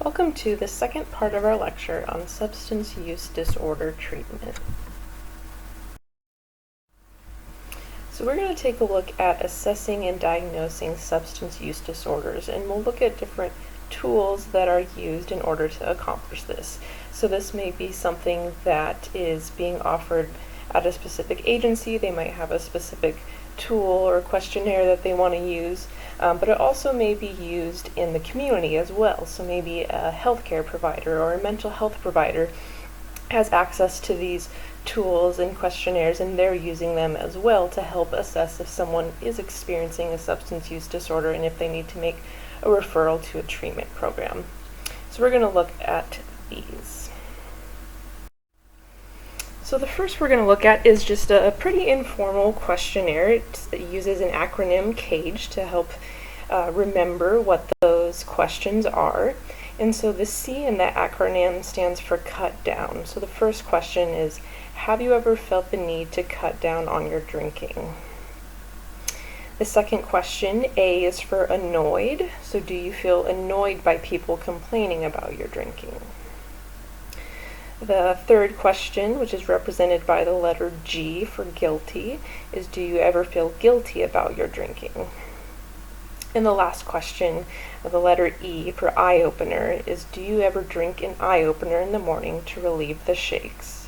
Welcome to the second part of our lecture on substance use disorder treatment. So we're going to take a look at assessing and diagnosing substance use disorders, and we'll look at different tools that are used in order to accomplish this. So this may be something that is being offered at a specific agency. They might have a specific tool or questionnaire that they want to use, but it also may be used in the community as well. So maybe a healthcare provider or a mental health provider has access to these tools and questionnaires, and they're using them as well to help assess if someone is experiencing a substance use disorder and if they need to make a referral to a treatment program. So we're going to look at these. So the first we're going to look at is just a pretty informal questionnaire. It uses an acronym CAGE to help remember what those questions are. And so the C in that acronym stands for cut down. So the first question is, have you ever felt the need to cut down on your drinking? The second question, A, is for annoyed. So do you feel annoyed by people complaining about your drinking? The third question, which is represented by the letter G for guilty, is do you ever feel guilty about your drinking? And the last question, the letter E for eye opener, is do you ever drink an eye opener in the morning to relieve the shakes?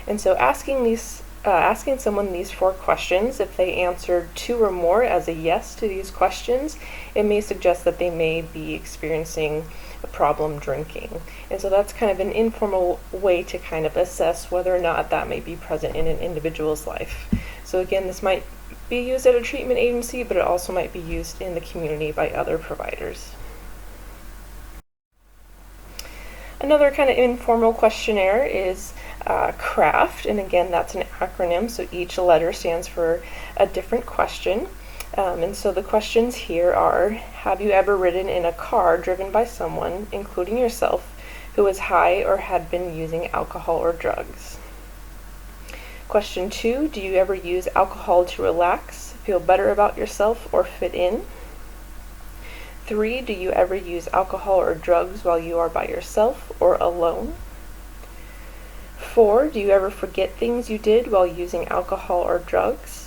And so asking someone these 4 questions, if they answered 2 or more as a yes to these questions, it may suggest that they may be experiencing a problem drinking. And so that's kind of an informal way to kind of assess whether or not that may be present in an individual's life. So again, this might be used at a treatment agency, but it also might be used in the community by other providers. Another kind of informal questionnaire is CRAFT, and again, that's an acronym, so each letter stands for a different question. And so the questions here are, have you ever ridden in a car driven by someone, including yourself, who was high or had been using alcohol or drugs? Question 2, do you ever use alcohol to relax, feel better about yourself, or fit in? 3, do you ever use alcohol or drugs while you are by yourself or alone? 4, do you ever forget things you did while using alcohol or drugs?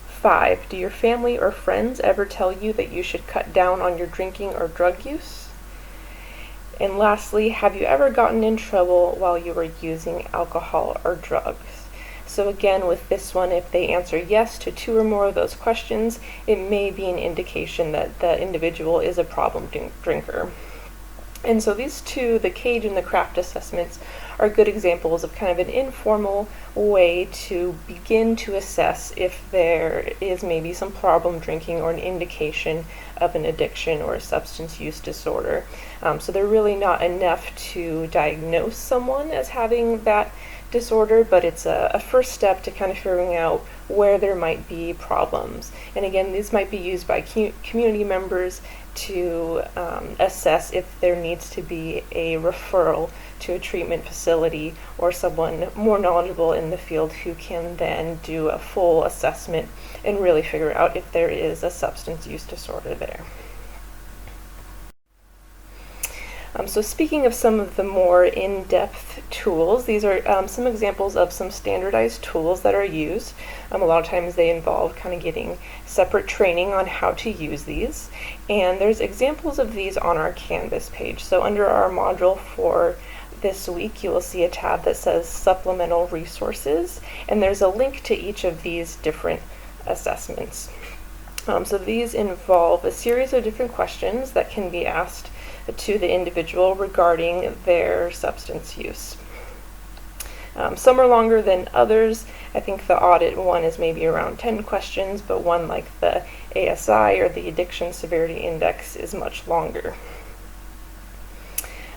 5, do your family or friends ever tell you that you should cut down on your drinking or drug use? And lastly, have you ever gotten in trouble while you were using alcohol or drugs? So again, with this one, if they answer yes to 2 or more of those questions, it may be an indication that the individual is a problem drinker. And so these 2, the CAGE and the CRAFT assessments, are good examples of kind of an informal way to begin to assess if there is maybe some problem drinking or an indication of an addiction or a substance use disorder. So they're really not enough to diagnose someone as having that disorder, but it's a first step to kind of figuring out where there might be problems. And again, these might be used by community members to assess if there needs to be a referral to a treatment facility or someone more knowledgeable in the field who can then do a full assessment and really figure out if there is a substance use disorder there. So speaking of some of the more in-depth tools, these are some examples of some standardized tools that are used. A lot of times they involve kind of getting separate training on how to use these. And there's examples of these on our Canvas page. So under our module for this week, you will see a tab that says Supplemental Resources, and there's a link to each of these different assessments. So these involve a series of different questions that can be asked to the individual regarding their substance use. Some are longer than others. I think the audit one is maybe around 10 questions, but one like the ASI or the Addiction Severity Index is much longer.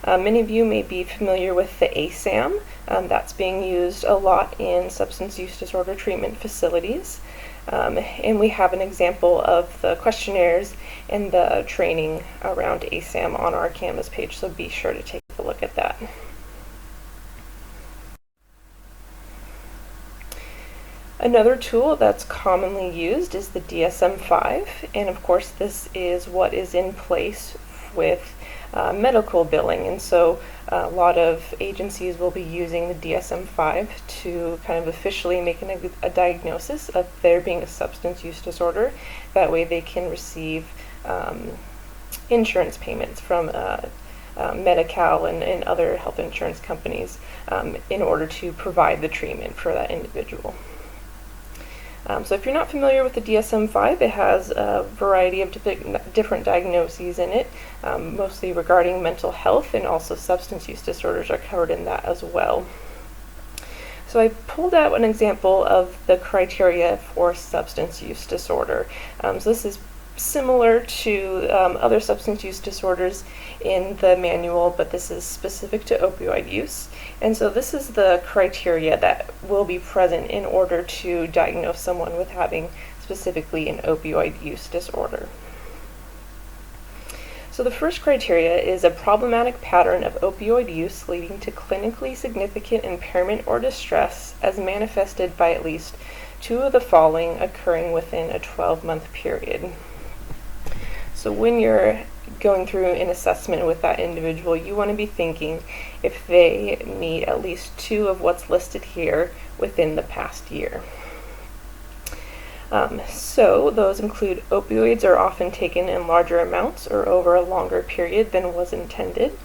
Many of you may be familiar with the ASAM. That's being used a lot in substance use disorder treatment facilities. And we have an example of the questionnaires and the training around ASAM on our Canvas page, so be sure to take a look at that. Another tool that's commonly used is the DSM-5, and of course this is what is in place with medical billing. And so a lot of agencies will be using the DSM-5 to kind of officially make a diagnosis of there being a substance use disorder. That way they can receive insurance payments from Medi-Cal and other health insurance companies in order to provide the treatment for that individual. So if you're not familiar with the DSM-5, it has a variety of different diagnoses in it, mostly regarding mental health, and also substance use disorders are covered in that as well. So I pulled out an example of the criteria for substance use disorder. So this is similar to other substance use disorders in the manual, but this is specific to opioid use. And so this is the criteria that will be present in order to diagnose someone with having specifically an opioid use disorder. So the first criteria is a problematic pattern of opioid use leading to clinically significant impairment or distress as manifested by at least two of the following occurring within a 12-month period. So when you're going through an assessment with that individual, you want to be thinking if they meet at least two of what's listed here within the past year. So those include opioids are often taken in larger amounts or over a longer period than was intended.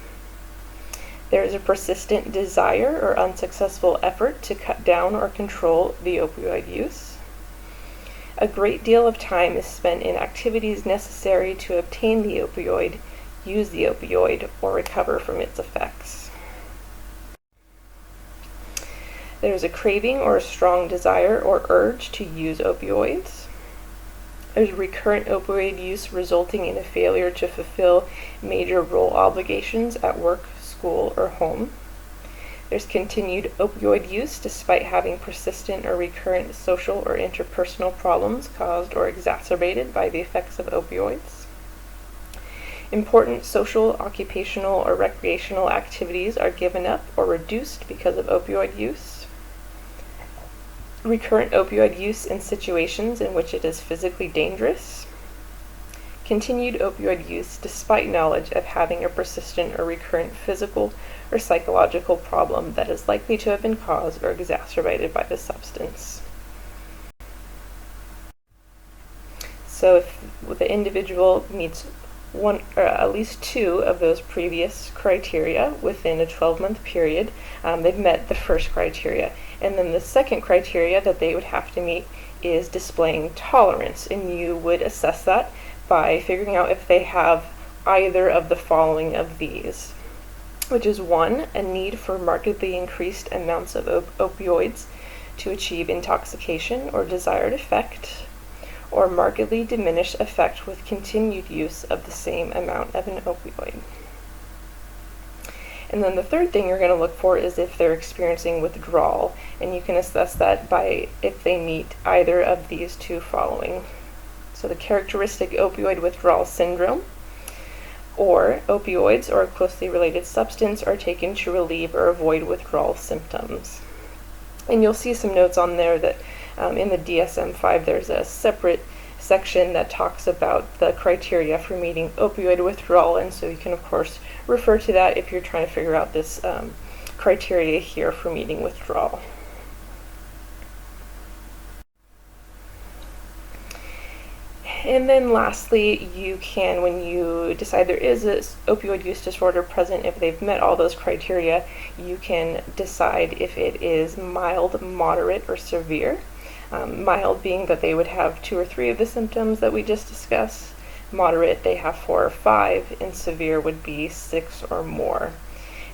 There is a persistent desire or unsuccessful effort to cut down or control the opioid use. A great deal of time is spent in activities necessary to obtain the opioid, use the opioid, or recover from its effects. There is a craving or a strong desire or urge to use opioids. There's recurrent opioid use resulting in a failure to fulfill major role obligations at work, school, or home. There's continued opioid use despite having persistent or recurrent social or interpersonal problems caused or exacerbated by the effects of opioids. Important social, occupational, or recreational activities are given up or reduced because of opioid use. Recurrent opioid use in situations in which it is physically dangerous. Continued opioid use despite knowledge of having a persistent or recurrent physical or psychological problem that is likely to have been caused or exacerbated by the substance. So if the individual meets one or at least two of those previous criteria within a 12-month period, they've met the first criteria. And then the second criteria that they would have to meet is displaying tolerance, and you would assess that by figuring out if they have either of the following of these, which is 1, a need for markedly increased amounts of opioids to achieve intoxication or desired effect, or markedly diminished effect with continued use of the same amount of an opioid. And then the third thing you're going to look for is if they're experiencing withdrawal, and you can assess that by if they meet either of these two following. So the characteristic opioid withdrawal syndrome, or opioids or a closely related substance are taken to relieve or avoid withdrawal symptoms. And you'll see some notes on there that in the DSM-5 there's a separate section that talks about the criteria for meeting opioid withdrawal, and so you can of course refer to that if you're trying to figure out this criteria here for meeting withdrawal. And then lastly, you can, when you decide there is an opioid use disorder present, if they've met all those criteria, you can decide if it is mild, moderate, or severe. Mild being that they would have 2 or 3 of the symptoms that we just discussed. Moderate, they have 4 or 5, and severe would be 6 or more.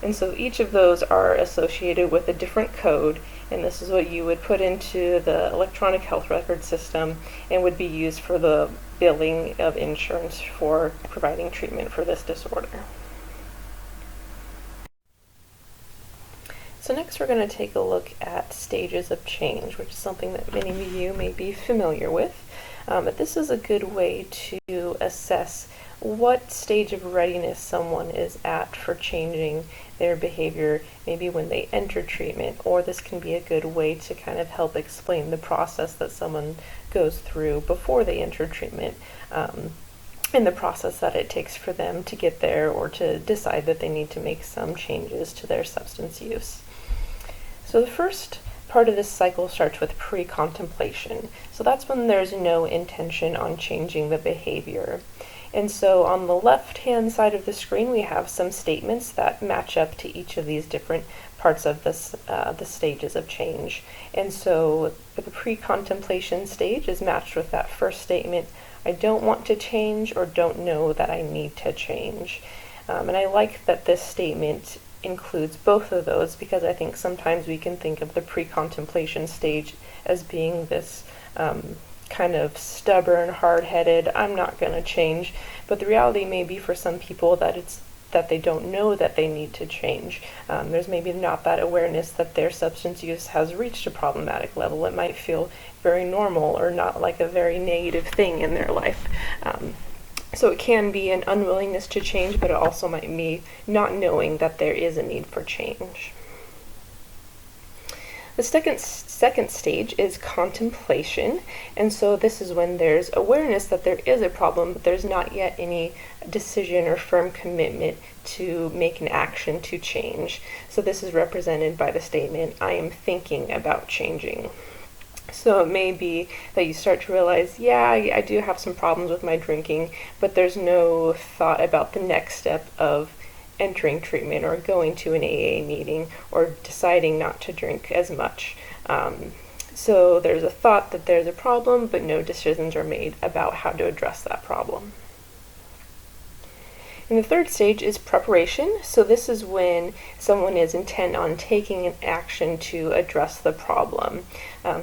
And so each of those are associated with a different code, and this is what you would put into the electronic health record system and would be used for the billing of insurance for providing treatment for this disorder. So next we're going to take a look at stages of change, which is something that many of you may be familiar with. But this is a good way to assess what stage of readiness someone is at for changing their behavior, maybe when they enter treatment, or this can be a good way to kind of help explain the process that someone goes through before they enter treatment. And and the process that it takes for them to get there or to decide that they need to make some changes to their substance use. So the first part of this cycle starts with pre-contemplation. So that's when there's no intention on changing the behavior. And so on the left-hand side of the screen, we have some statements that match up to each of these different parts of the stages of change. And so the pre-contemplation stage is matched with that first statement, I don't want to change or don't know that I need to change. And I like that this statement includes both of those, because I think sometimes we can think of the pre-contemplation stage as being this kind of stubborn, hard-headed, I'm not going to change, but the reality may be for some people that it's that they don't know that they need to change. There's maybe not that awareness that their substance use has reached a problematic level. It might feel very normal or not like a very negative thing in their life. So it can be an unwillingness to change, but it also might be not knowing that there is a need for change. The second stage is contemplation, and so this is when there's awareness that there is a problem, but there's not yet any decision or firm commitment to make an action to change. So this is represented by the statement, I am thinking about changing. So it may be that you start to realize, yeah, I do have some problems with my drinking, but there's no thought about the next step of entering treatment or going to an AA meeting or deciding not to drink as much. So there's a thought that there's a problem, but no decisions are made about how to address that problem. And the third stage is preparation. So this is when someone is intent on taking an action to address the problem.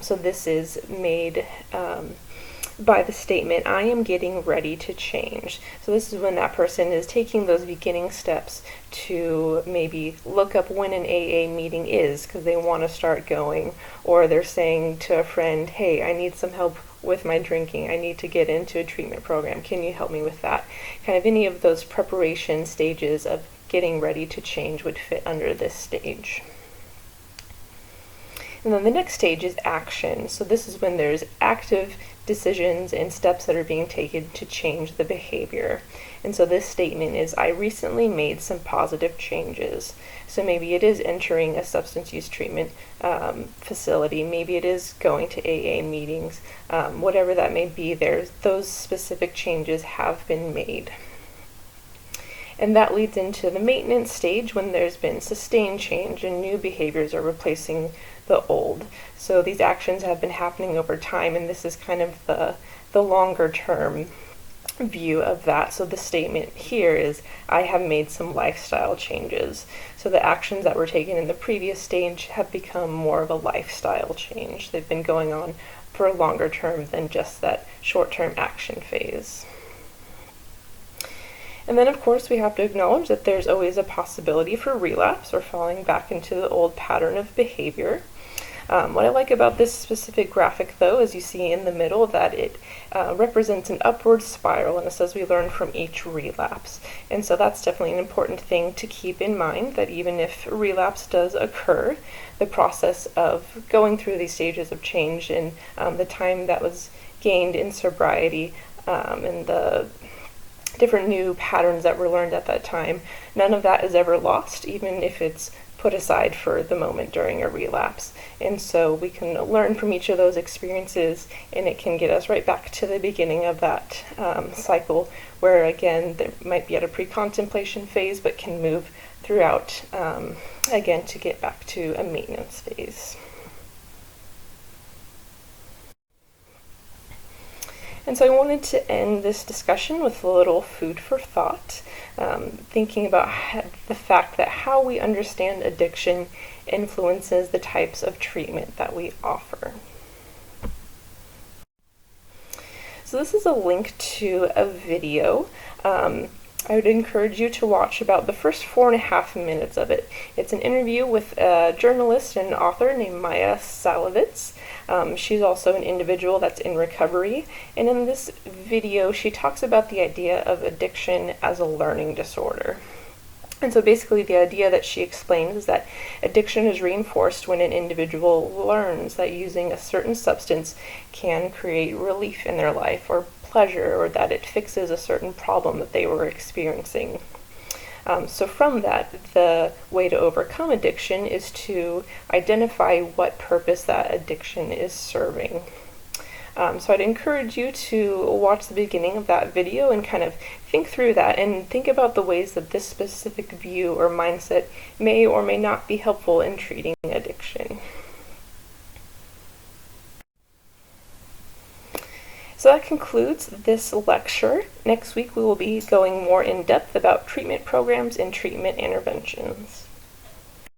So this is made by the statement, I am getting ready to change. So this is when that person is taking those beginning steps to maybe look up when an AA meeting is because they want to start going, or they're saying to a friend, hey, I need some help with my drinking. I need to get into a treatment program. Can you help me with that? Kind of any of those preparation stages of getting ready to change would fit under this stage. And then the next stage is action. So this is when there's active decisions and steps that are being taken to change the behavior. And so this statement is, I recently made some positive changes. So maybe it is entering a substance use treatment facility. Maybe it is going to AA meetings. Whatever that may be, those specific changes have been made. And that leads into the maintenance stage when there's been sustained change and new behaviors are replacing the old. So these actions have been happening over time, and this is kind of the longer term view of that. So the statement here is, I have made some lifestyle changes. So the actions that were taken in the previous stage have become more of a lifestyle change. They've been going on for a longer term than just that short-term action phase. And then, of course, we have to acknowledge that there's always a possibility for relapse or falling back into the old pattern of behavior. What I like about this specific graphic, though, is you see in the middle that it represents an upward spiral, and it says we learn from each relapse. And so that's definitely an important thing to keep in mind, that even if relapse does occur, the process of going through these stages of change and the time that was gained in sobriety and the different new patterns that were learned at that time, none of that is ever lost, even if it's put aside for the moment during a relapse. And so we can learn from each of those experiences, and it can get us right back to the beginning of that cycle, where again, there might be at a pre-contemplation phase, but can move throughout again to get back to a maintenance phase. And so I wanted to end this discussion with a little food for thought, thinking about the fact that how we understand addiction influences the types of treatment that we offer. So this is a link to a video. I would encourage you to watch about the first 4.5 minutes of it. It's an interview with a journalist and author named Maya Salovitz. She's also an individual that's in recovery, and in this video she talks about the idea of addiction as a learning disorder. And so basically the idea that she explains is that addiction is reinforced when an individual learns that using a certain substance can create relief in their life or pleasure or that it fixes a certain problem that they were experiencing. So from that, the way to overcome addiction is to identify what purpose that addiction is serving. So I'd encourage you to watch the beginning of that video and kind of think through that and think about the ways that this specific view or mindset may or may not be helpful in treating addiction. So that concludes this lecture. Next week we will be going more in depth about treatment programs and treatment interventions.